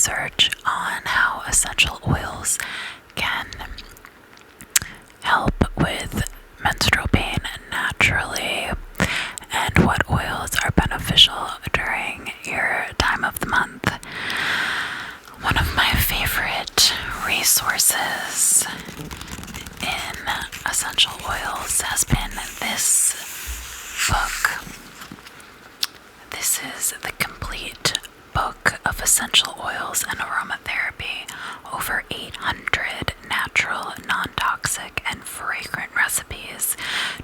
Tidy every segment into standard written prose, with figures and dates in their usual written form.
research on how essential oils can help with menstrual pain naturally and what oils are beneficial during your time of the month. One of my favorite resources in essential oils has been this book. This is the complete book of essential oils and aromatherapy, over 800 natural, non-toxic, and fragrant recipes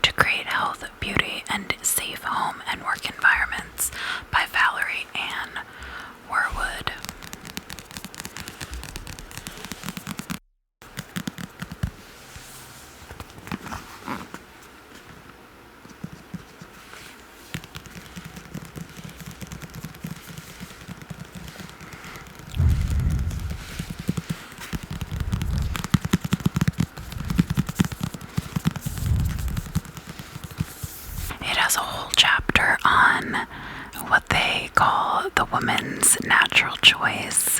to create health, beauty, and safe home and work environments, by Valerie Ann Warwood. It has a whole chapter on what they call the woman's natural choice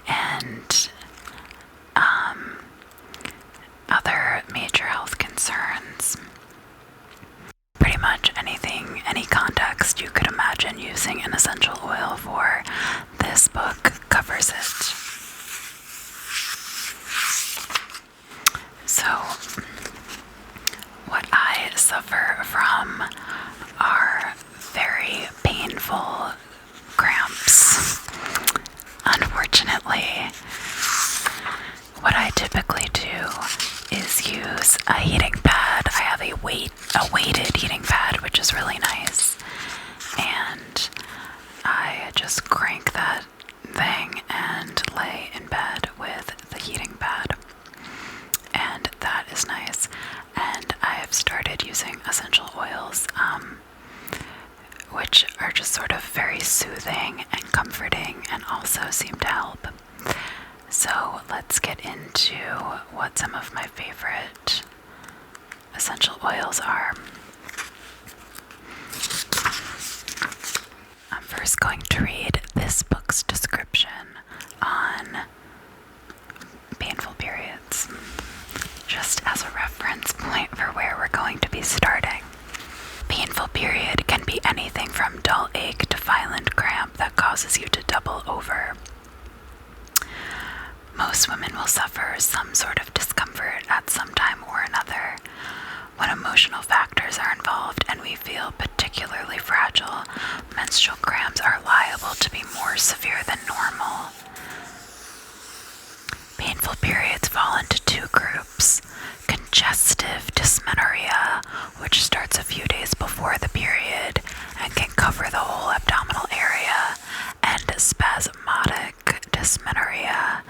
and other major health concerns. Pretty much anything, any context you could imagine using an essential oil for, this book covers it. So, what I suffer from are very painful cramps. Unfortunately, what I typically do is use a heating pad. I have a weighted heating pad, which is really nice. And I just crank that thing and lay in bed with the heating pad. And that is nice. And I have started using essential oils, which are just sort of very soothing and comforting and also seem to help. So let's get into what some of my favorite essential oils are. I'm first going to read this book's description on painful periods, just as a reference point for where we're going to be starting. Painful period can be anything from dull ache to violent cramp that causes you to double over. Most women will suffer some sort of discomfort at some time or another. When emotional factors are involved and we feel particularly fragile, menstrual cramps are liable to be more severe than normal. Painful periods fall into two groups: congestive dysmenorrhea, which starts a few days before the period and can cover the whole abdominal area, and spasmodic dysmenorrhea,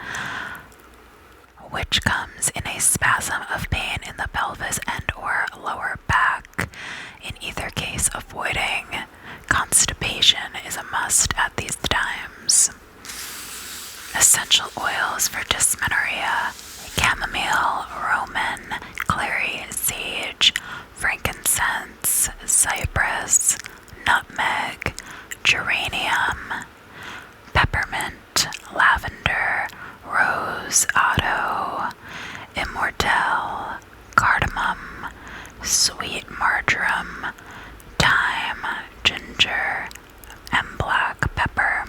which comes in a spasm of pain in the pelvis and or lower back. In either case, avoiding constipation is a must at these times. Essential oils for dysmenorrhea: chamomile, roman, clary sage, frankincense, cypress, nutmeg, geranium, peppermint, lavender, rose otto, immortelle, cardamom, sweet marjoram, thyme, ginger, and black pepper.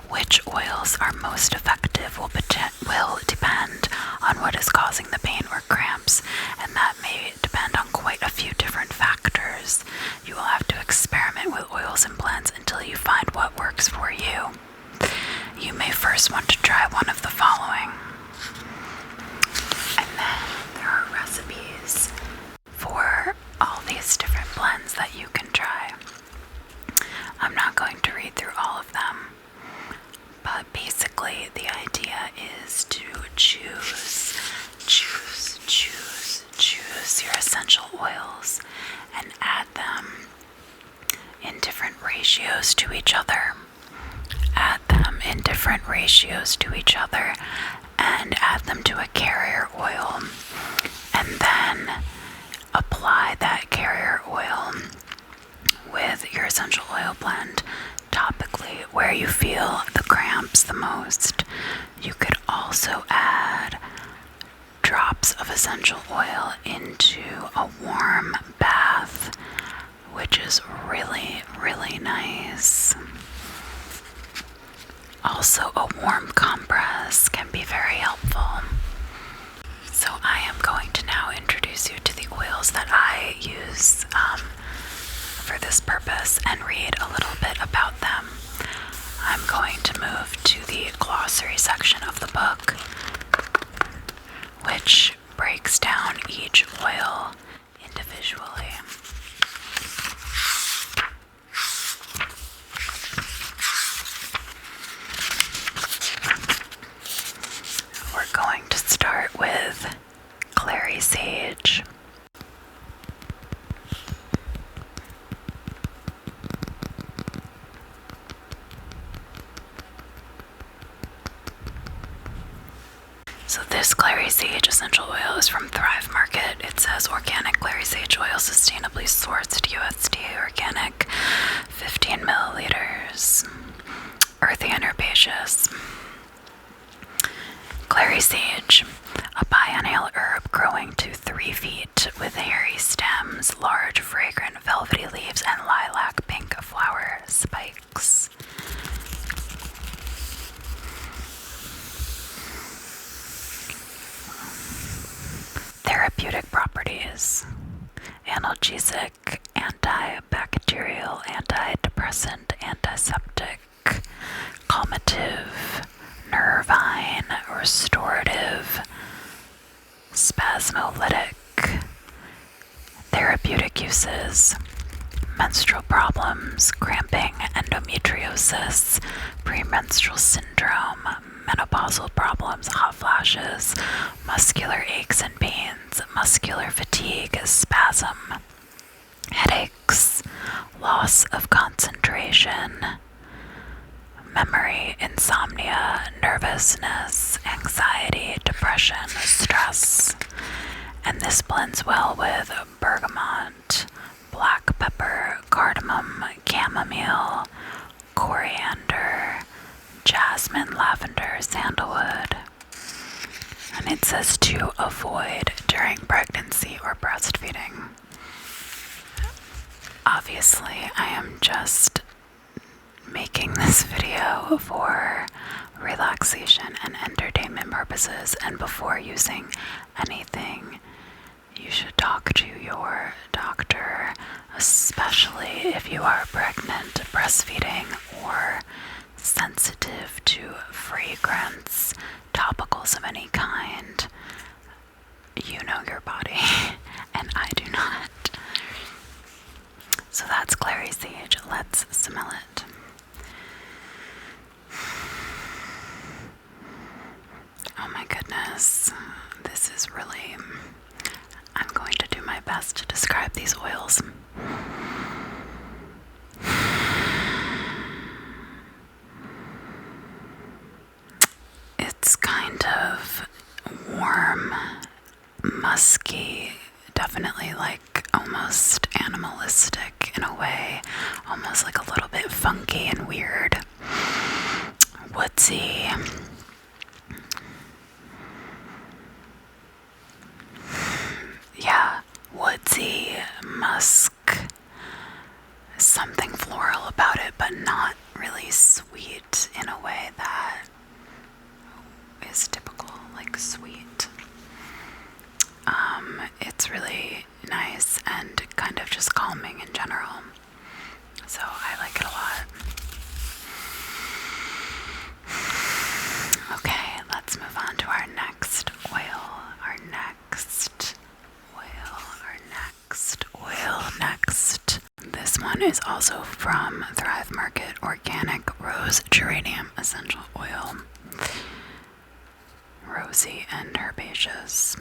Which oils are most effective will depend on what is causing the pain or cramps, and that may depend on quite a few different factors. You will have to experiment with oils and blends until you find what works for you. You may first want to try one of the following. And then there are recipes for all these different blends that you can try. I'm not going to read through all of them, but basically the idea is to choose your essential oils and add them in different ratios to each other. Add them in different ratios to each other and add them to a carrier oil, and then apply that carrier oil with your essential oil blend topically where you feel the cramps cramps the most. You could also add drops of essential oil into a warm bath, which is really, really nice. Also, a warm compress can be very helpful. So I am going to now introduce you to the oils that I use for this purpose and read a little bit about them. I'm going to move to the glossary section of the book, which breaks down each oil individually. We're going to start with Clary Sage. So this Clary Sage essential oil is from Thrive Market. It says organic Clary Sage oil, sustainably sourced USDA organic, 15 milliliters, earthy and herbaceous. Clary Sage, a biennial herb growing to 3 feet with hairy stems, large fragrant velvety leaves, and lilac pink flower spikes. Therapeutic properties: analgesic, antibacterial, antidepressant, antiseptic, calmative, nervine, restorative, spasmolytic. Therapeutic uses: menstrual problems, cramping, endometriosis, premenstrual syndrome, menopausal problems, hot flashes, muscular aches and pains, muscular fatigue, spasm, headaches, loss of concentration, memory, insomnia, nervousness, anxiety, depression, stress. And this blends well with bergamot, black pepper, cardamom, chamomile, coriander, jasmine, lavender, sandalwood. And it says to avoid during pregnancy or breastfeeding. Obviously, I am just making this video for relaxation and entertainment purposes, and before using anything, you should talk to your doctor, especially if you are pregnant, breastfeeding, or sensitive to fragrance, topicals of any kind. You know your body, and I do not. So that's Clary Sage. Let's smell it. Oh my goodness. This is really... I'm going to do my best to describe these oils. It's kind of warm, musky, definitely like almost animalistic in a way, almost like a little bit funky and weird, woodsy. Yeah, woodsy, musk, something floral about it, but not really sweet in a way that is typical, like sweet. It's really nice and kind of just calming in general. So I like it a lot. Okay, let's move on to our next oil. Next. This one is also from Thrive Market, organic rose geranium essential oil. Rosy and herbaceous.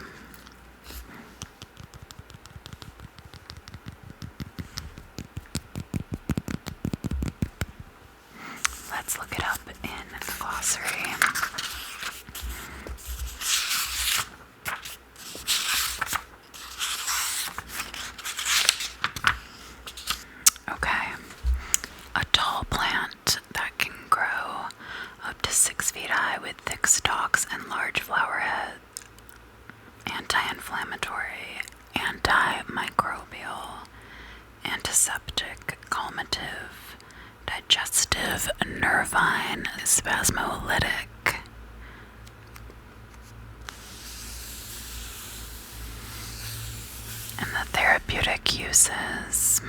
Let's look it up in the glossary. Okay. A tall plant that can grow up to insects and large flower heads, anti-inflammatory, antimicrobial, antiseptic, calmative, digestive, nervine, spasmolytic. And the therapeutic uses: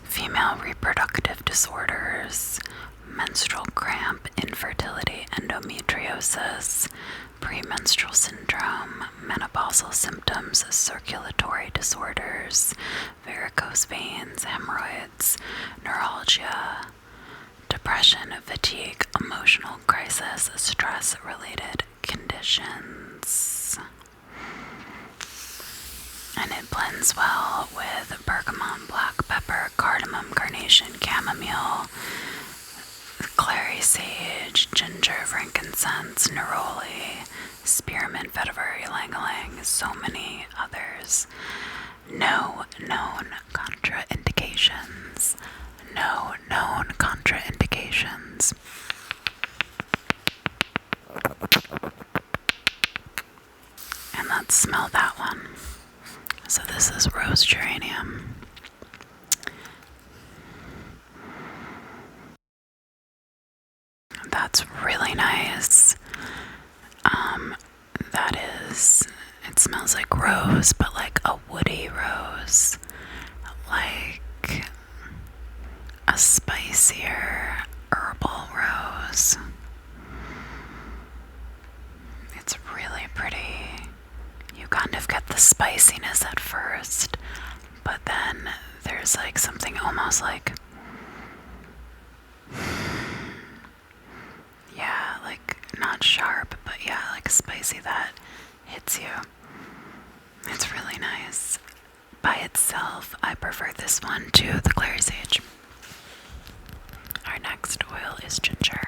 female reproductive disorders, menstrual cramp, infertility, endometriosis, premenstrual syndrome, menopausal symptoms, circulatory disorders, varicose veins, hemorrhoids, neuralgia, depression, fatigue, emotional crisis, stress-related conditions. And it blends well with bergamot, black pepper, cardamom, carnation, chamomile, Clary Sage, ginger, frankincense, neroli, spearmint, vetiver, ylang-ylang, so many others. No known contraindications. No known contraindications. And let's smell that one. So this is rose geranium. That's really nice. It smells like rose, but like a woody rose. Like a spicier herbal rose. It's really pretty. You kind of get the spiciness at first, but then there's like something almost like, yeah, like not sharp, but yeah, like spicy that hits you. It's really nice. By itself, I prefer this one to the Clary Sage. Our next oil is ginger.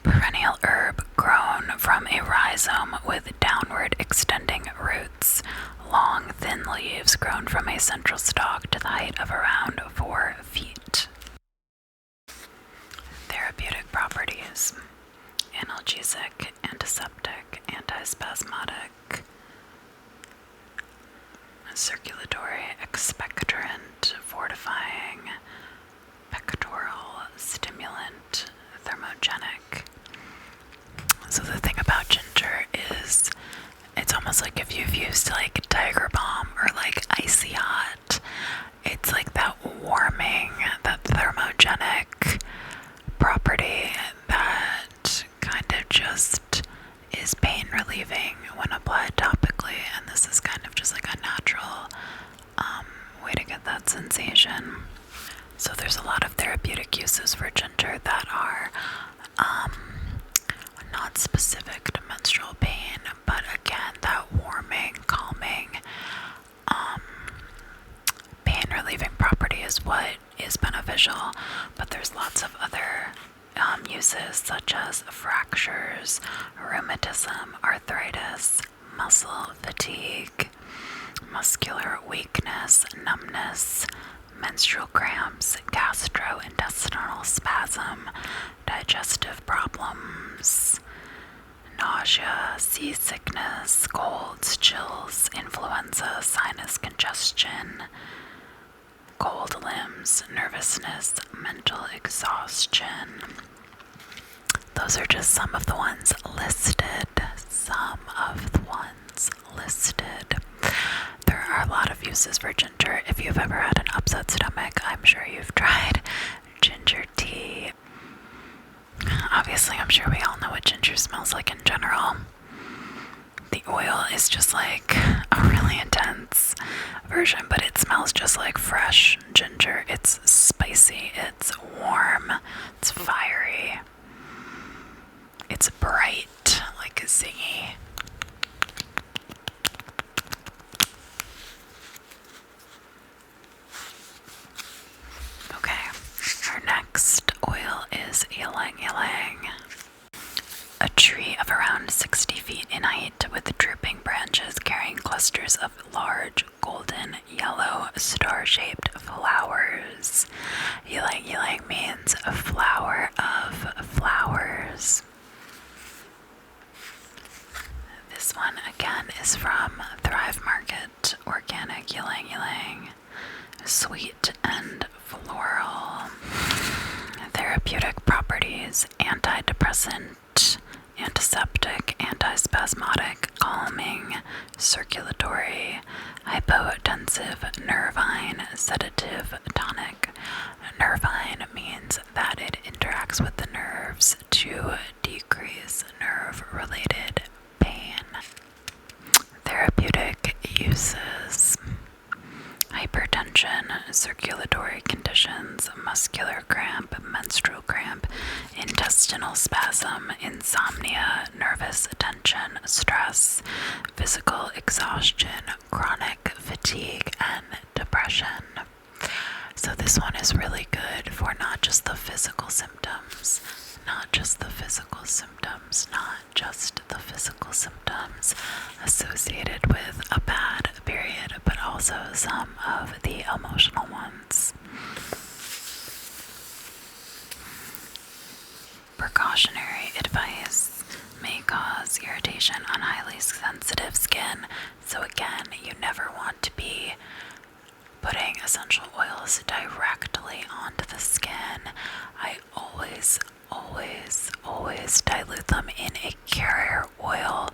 Perennial herb grown from a rhizome with downward extending roots. Long, thin leaves grown from a central stalk to the height of around 4 feet. Therapeutic properties: analgesic, antiseptic, antispasmodic, circulatory, expectorant, fortifying, pectoral, stimulant, thermogenic. So the thing about ginger is it's almost like if you've used like Tiger Balm or like Icy Hot, it's like that warming, that thermogenic property that kind of just is pain relieving when applied topically, and this is kind of just like a natural way to get that sensation. So there's a lot of therapeutic uses for ginger that are not specific to menstrual pain, but again, that warming, calming, pain relieving property is what is beneficial. But there's lots of other uses, such as fractures, rheumatism, arthritis, muscle fatigue, muscular weakness, numbness, menstrual cramps, gastrointestinal spasm, digestive problems, nausea, seasickness, colds, chills, influenza, sinus congestion, cold limbs, nervousness, mental exhaustion. Those are just some of the ones listed. There are a lot of uses for ginger. If you've ever had an upset stomach, I'm sure you've tried ginger tea. Obviously, I'm sure we all know what ginger smells like in general. The oil is just like a really intense version, but it smells just like fresh ginger. It's spicy, it's warm, it's fiery, it's bright, like zingy. Okay, our next oil is ylang ylang. A tree of around 60 feet in height with drooping branches carrying clusters of large golden yellow star-shaped flowers. Ylang ylang means a flower of flowers. This one again is from Thrive Market. Organic ylang ylang. Sweet and floral. Therapeutic properties: antidepressant, antiseptic, antispasmodic, calming, circulatory, hypotensive, nervine, sedative, tonic. Nervine means that it interacts with the nerves to decrease nerve-related pain. Therapeutic uses: hypertension, circulatory conditions, muscular cramp, menstrual cramp, intestinal spasm, insomnia, nervous tension, stress, physical exhaustion, chronic fatigue, and depression. So this one is really good for not just the physical symptoms, not just the physical symptoms, not just the physical symptoms associated with a bad period, but also some of the emotional ones. Precautionary advice: may cause irritation on highly sensitive skin. So again, you never want to be putting essential oils directly onto the skin. I always dilute them in a carrier oil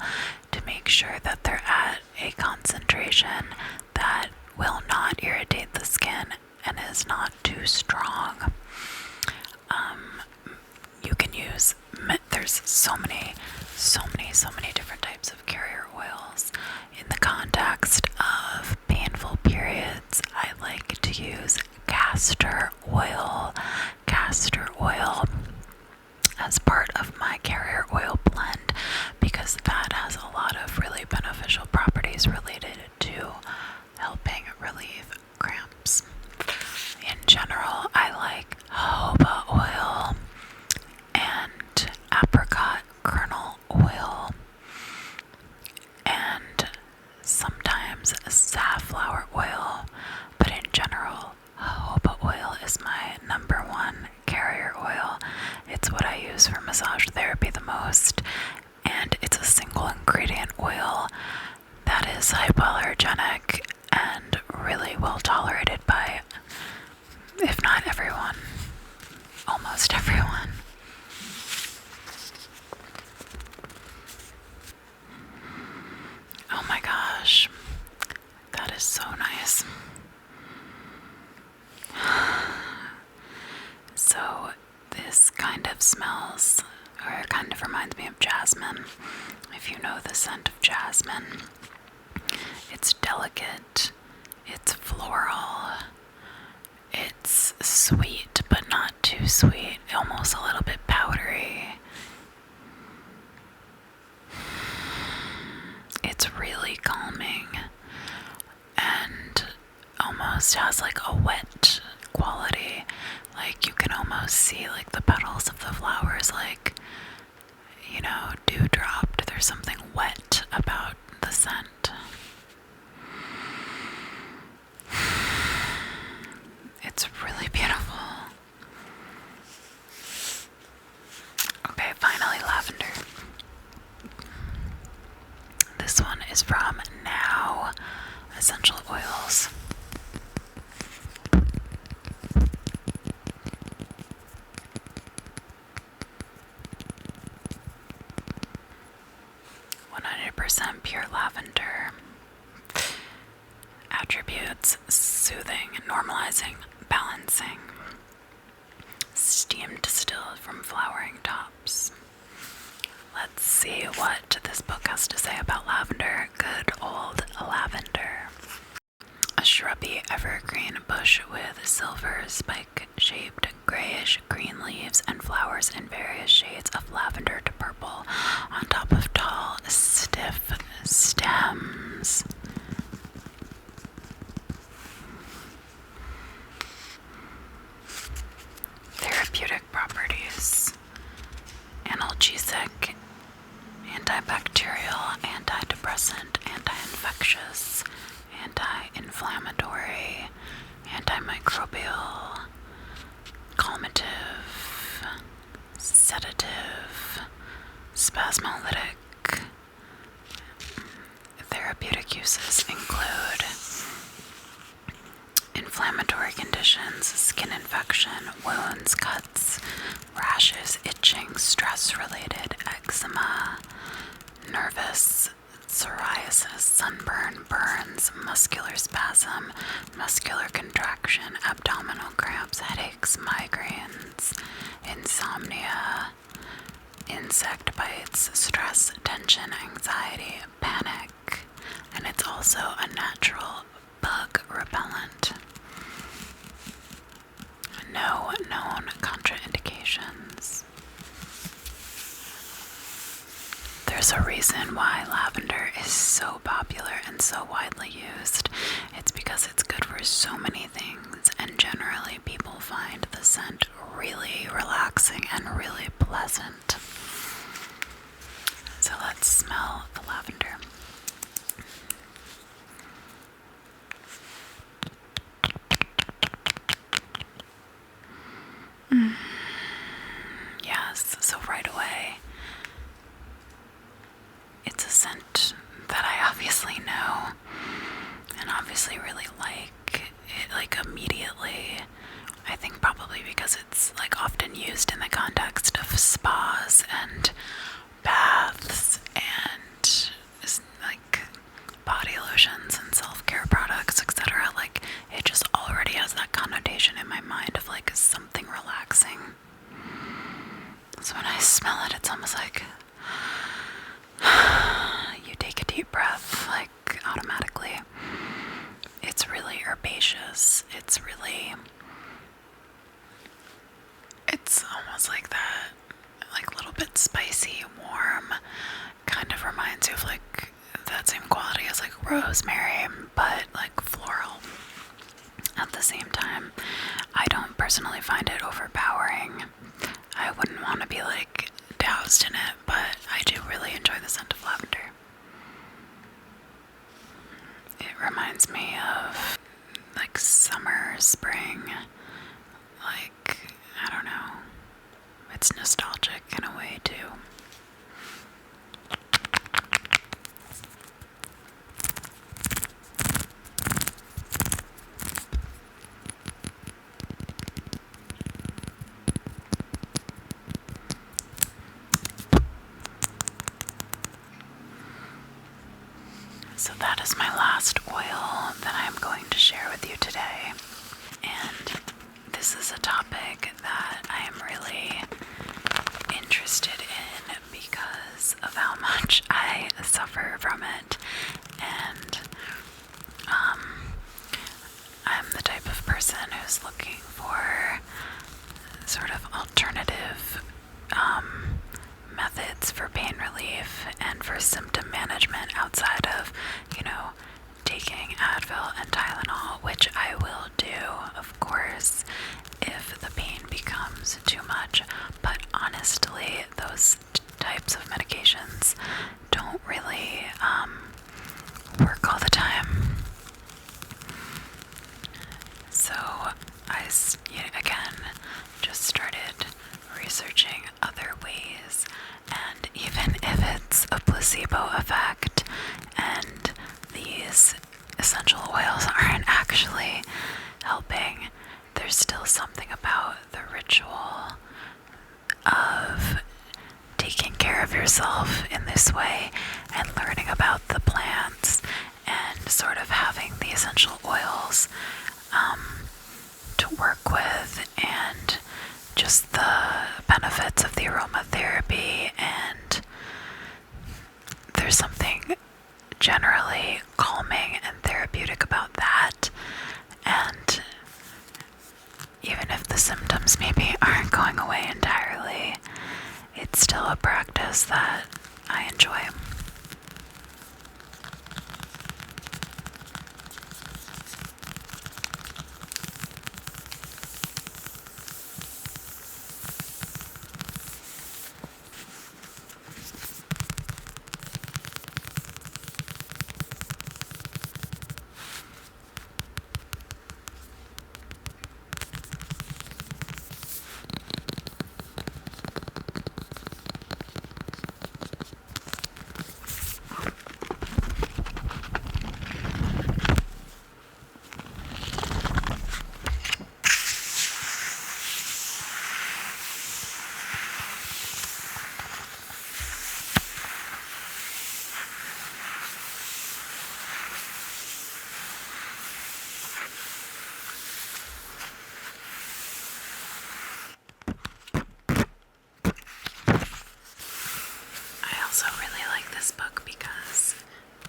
to make sure that they're at a concentration that will not irritate the skin and is not too strong. You can use, there's so many different types of carrier oils. In the context of painful periods, I like to use castor oil as part of my carrier oil blend because that has a lot of really beneficial properties related to helping relieve cramps. In general, I like jojoba oil and apricot kernel oil and sometimes safflower oil, but in general, jojoba oil is my number one carrier oil. It's what I use for massage therapy the most, and it's a single ingredient oil that is hypoallergenic and really well tolerated by, if not everyone, almost everyone. Oh my gosh, that is so nice. So this kind of smells, or it kind of reminds me of jasmine. If you know the scent of jasmine, it's delicate, it's floral, it's sweet but not too sweet, almost a little bit powdery. It's really calming and almost has like a wet quality. Like you can almost see like the petals of the flowers, like, you know, dewdropped. There's something wet about the scent. It's really beautiful. Okay, finally lavender. This one is from Now Essential Oils. Pure lavender. Attributes: soothing, normalizing, balancing. Steam distilled from flowering tops. Let's see what this book has to say about lavender. Good old lavender. A shrubby evergreen bush with silver spike-shaped grayish-green leaves and flowers in various shades of lavender to purple on top of tall, stiff stems. Therapeutic properties: analgesic, antibacterial, antidepressant, anti-infectious, anti-inflammatory, antimicrobial, calmative, sedative, spasmolytic. Therapeutic uses include inflammatory conditions, skin infection, wounds, cuts, rashes, itching, stress-related eczema, nervous, psoriasis, sunburn, burns, muscular spasm, muscular contraction, abdominal cramps, headaches, migraines, insomnia, insect bites, stress, tension, anxiety, panic, and it's also a natural bug repellent. No known contraindications. There's a reason why lavender is so popular and so widely used. It's because it's good for so many things, and generally people find the scent really relaxing and really pleasant. So let's smell the lavender. Yes, so right away, it's a scent that I obviously know and obviously really like. It like immediately, I think probably because it's like often used in the context of spas and baths and like body lotions and self-care products, etc. Like it just already has that connotation in my mind of like something relaxing. So when I smell it, it's almost like you take a deep breath, like automatically. It's really herbaceous. It's almost like that, like a little bit spicy, warm, kind of reminds you of like that same quality as like rosemary, but like floral at the same time. I don't personally find it overpowering. I wouldn't want to be like doused in it, but I do really enjoy the scent of lavender. It reminds me of like summer, spring, like, I don't know. It's nostalgic in a way too. So that is my last oil that I'm going to share with you today. And this is a topic that I am really interested in because of how much I suffer from it. And I'm the type of person who's looking for sort of alternative methods for pain relief and for symptom management outside of, taking Advil and Tylenol, which I will do, of course, if the pain becomes too much. But honestly, those types of medications don't really work all the time. So I, again, just started researching other ways, and even if it's a placebo effect and these essential oils aren't actually helping, there's still something about the ritual of taking care of yourself in this way and learning about the plants and sort of having the essential oils to work with, and just the benefits of the aromatherapy and really calming and therapeutic about that. And even if the symptoms maybe aren't going away entirely, it's still a practice that I enjoy. I also really like this book because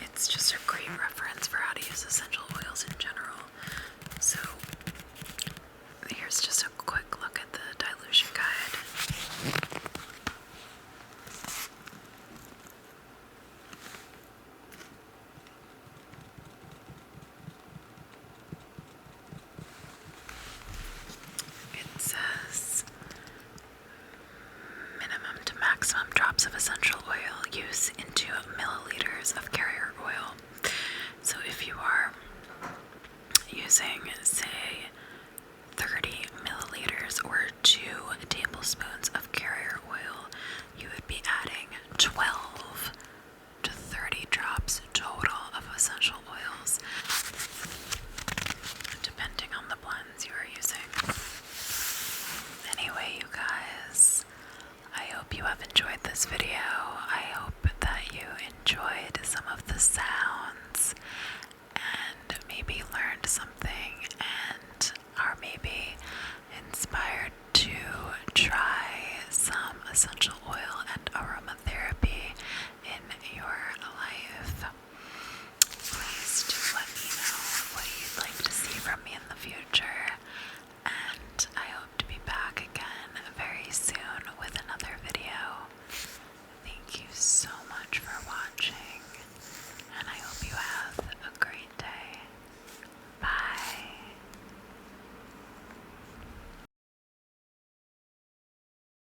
it's just a great reference for how to use essential oils in general. So here's just a quick look at the dilution guide. It says minimum to maximum drops of essential oil use into milliliters of carrier